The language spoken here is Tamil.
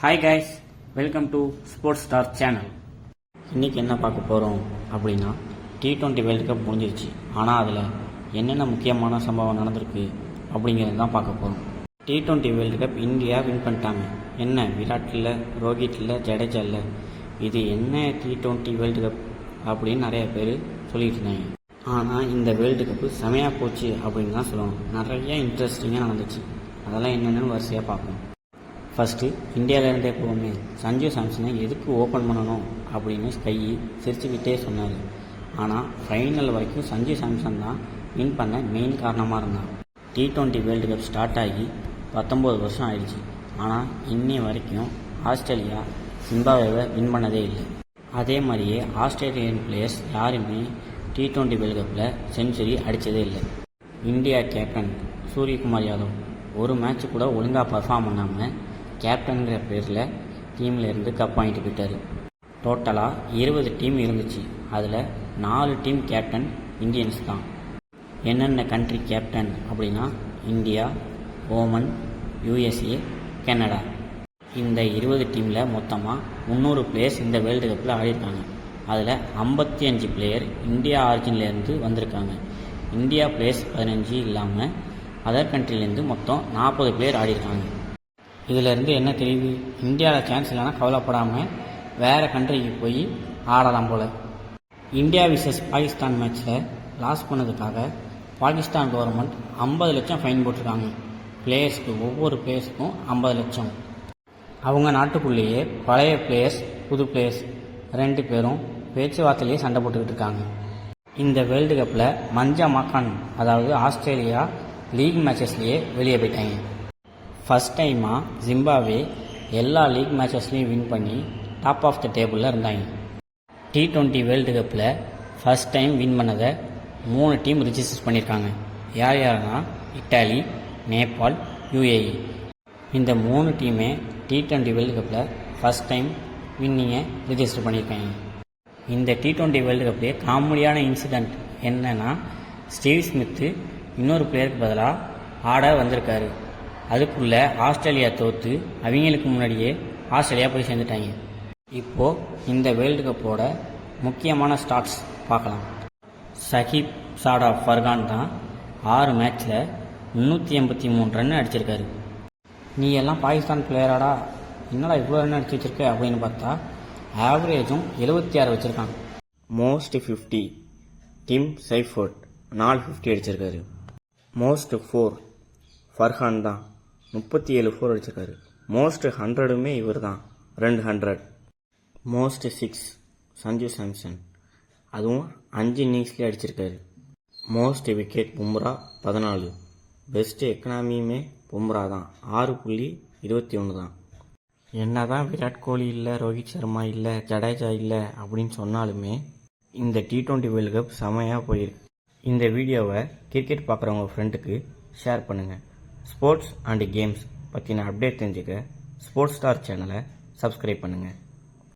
Hi guys, welcome to sports star channel. இன்றைக்கி என்ன பார்க்க போகிறோம் அப்படின்னா, T20 வேர்ல்டு கப் முடிஞ்சிருச்சு. ஆனால் அதில் என்னென்ன முக்கியமான சம்பவம் நடந்திருக்கு அப்படிங்கிறது தான் பார்க்க போகிறோம். T20 world cup India win பண்ணிட்டாங்க. என்ன விராட் இல்லை, ரோஹித் இல்லை, ஜடேஜா இல்லை, இது என்ன T20 வேர்ல்டு கப் அப்படின்னு நிறைய பேர் சொல்லிட்டு இருந்தாங்க. ஆனால் இந்த வேர்ல்டு கப்பு செமையாக போச்சு அப்படின்னு தான் சொல்லணும். நிறைய இன்ட்ரெஸ்டிங்காக நடந்துச்சு. அதெல்லாம் என்னென்னு வரிசையாக பார்ப்போம். ஃபஸ்ட்டு இந்தியாவிலேருந்து எப்போவுமே சஞ்சு சாம்சனை எதுக்கு ஓப்பன் பண்ணணும் அப்படின்னு ஸ்கை சிரிச்சுக்கிட்டே சொன்னார். ஆனால் ஃபைனல் வரைக்கும் சஞ்சு சாம்சன் தான் வின் பண்ண மெயின் காரணமாக இருந்தான். T20 வேர்ல்டு கப் ஸ்டார்ட் ஆகி 19 வருஷம் ஆயிடுச்சு. ஆனால் இன்னி வரைக்கும் ஆஸ்திரேலியா ஜிம்பாப்வேவை வின் பண்ணதே இல்லை. அதே மாதிரியே ஆஸ்திரேலியன் பிளேயர்ஸ் யாருமே T20 வேர்ல்டு கப்பில் செஞ்சுரி அடித்ததே இல்லை. இந்தியா கேப்டன் சூரியகுமார் யாதவ் ஒரு மேட்ச் கூட ஒழுங்காக பர்ஃபார்ம் பண்ணாமல் கேப்டனுங்கிற பேரில் டீமில் இருந்து கப் வாங்கிட்டு போயிட்டார். டோட்டலாக 20 டீம் இருந்துச்சு. அதில் 4 டீம் கேப்டன் இந்தியன்ஸ் தான். என்னென்ன கண்ட்ரி கேப்டன் அப்படின்னா இந்தியா, ஓமன், USA, கனடா. இந்த 20 டீமில் மொத்தமாக 300 பிளேயர்ஸ் இந்த வேர்ல்டு கப்பில் ஆடிருக்காங்க. அதில் 55 பிளேயர் இந்தியா ஆரிஜின்லேருந்து வந்திருக்காங்க. இந்தியா பிளேயர்ஸ் 15 இல்லாமல் அதர் கண்ட்ரிலேருந்து மொத்தம் 40 பிளேயர் ஆடிருக்காங்க. இதிலேருந்து என்ன தெரியுது, இந்தியாவில் சான்ஸ் இல்லைனா கவலைப்படாமல் வேறு கண்ட்ரிக்கு போய் ஆடலாம் போல். இந்தியா விசஸ் பாகிஸ்தான் மேட்ச்சில் லாஸ் பண்ணதுக்காக பாகிஸ்தான் கவர்மெண்ட் 50 லட்சம் ஃபைன் போட்டிருக்காங்க. பிளேயர்ஸ்க்கு ஒவ்வொரு பிளேயர்ஸுக்கும் 50 லட்சம். அவங்க நாட்டுக்குள்ளேயே பழைய பிளேயர்ஸ், புது பிளேயர்ஸ் 2 பேரும் பேச்சுவார்த்தையிலேயே சண்டை போட்டுக்கிட்டு இருக்காங்க. இந்த வேர்ல்டு கப்பில் மஞ்சா மாக்கான், அதாவது ஆஸ்திரேலியா லீக் மேட்சஸ்லேயே வெளியே போயிட்டாங்க. ஃபஸ்ட் டைமாக ஜிம்பாப்வே எல்லா லீக் மேட்சஸ்லையும் வின் பண்ணி டாப் ஆஃப் த டேபிளில் இருந்தாங்க. T20 வேர்ல்டு கப்பில் ஃபஸ்ட் டைம் வின் பண்ணதை 3 டீம் ரிஜிஸ்டர் பண்ணியிருக்காங்க. யார் யாருன்னா இட்டாலி, நேபாள், UAE. இந்த 3 டீமே T20 வேர்ல்டு கப்பில் ஃபஸ்ட் டைம் வின்னிங்கை ரிஜிஸ்டர் பண்ணியிருக்காங்க. இந்த T20 வேர்ல்டு கப்லேயே காமெடியான இன்சிடெண்ட் என்னென்னா, ஸ்டீவ் ஸ்மித்து இன்னொரு பிளேயருக்கு பதிலாக ஆட வந்திருக்காரு. அதுக்குள்ளே ஆஸ்திரேலியா தோற்று அவங்களுக்கு முன்னாடியே ஆஸ்திரேலியா போய் சேர்ந்துட்டாங்க. இப்போது இந்த வேர்ல்டு கப்போட முக்கியமான ஸ்டாட்ஸ் பார்க்கலாம். சஹிப் சாடா ஃபர்கான் தான் 6 மேட்ச்சில் 383 ரன் அடிச்சிருக்காரு. நீ எல்லாம் பாகிஸ்தான் பிளேயராடா, என்னடா இவ்வளோ ரன் அடிச்சு வச்சிருக்க அப்படின்னு பார்த்தா ஆவரேஜும் 76 வச்சுருக்கான். மோஸ்ட் 50 டிம் சைஃபோர்ட் 450 அடிச்சிருக்காரு. மோஸ்ட் 4 ஃபர்ஹான் தான் 37 4 அடிச்சிருக்காரு. மோஸ்ட் 100மே இவர் தான் 200. மோஸ்ட் 6 சஞ்சு சாம்சன், அதுவும் 5 இன்னிங்ஸ்லேயே அடிச்சிருக்காரு. Most wicket Bumrah 14. பெஸ்ட் எக்கனாமியுமே பும்ரா தான் 6.21 தான். என்ன தான் விராட் கோலி இல்லை, ரோஹித் சர்மா இல்லை, ஜடேஜா இல்லை அப்படின்னு சொன்னாலுமே இந்த T20 வேர்ல்டு கப் செமையாக போயிருக்கு. இந்த வீடியோவை கிரிக்கெட் பார்க்குறவங்க ஃப்ரெண்டுக்கு ஷேர் பண்ணுங்கள். ஸ்போர்ட்ஸ் அண்ட் கேம்ஸ் பற்றின அப்டேட் தெரிஞ்சுக்க ஸ்போர்ட்ஸ் ஸ்டார் சேனலை சப்ஸ்கிரைப் பண்ணுங்கள்.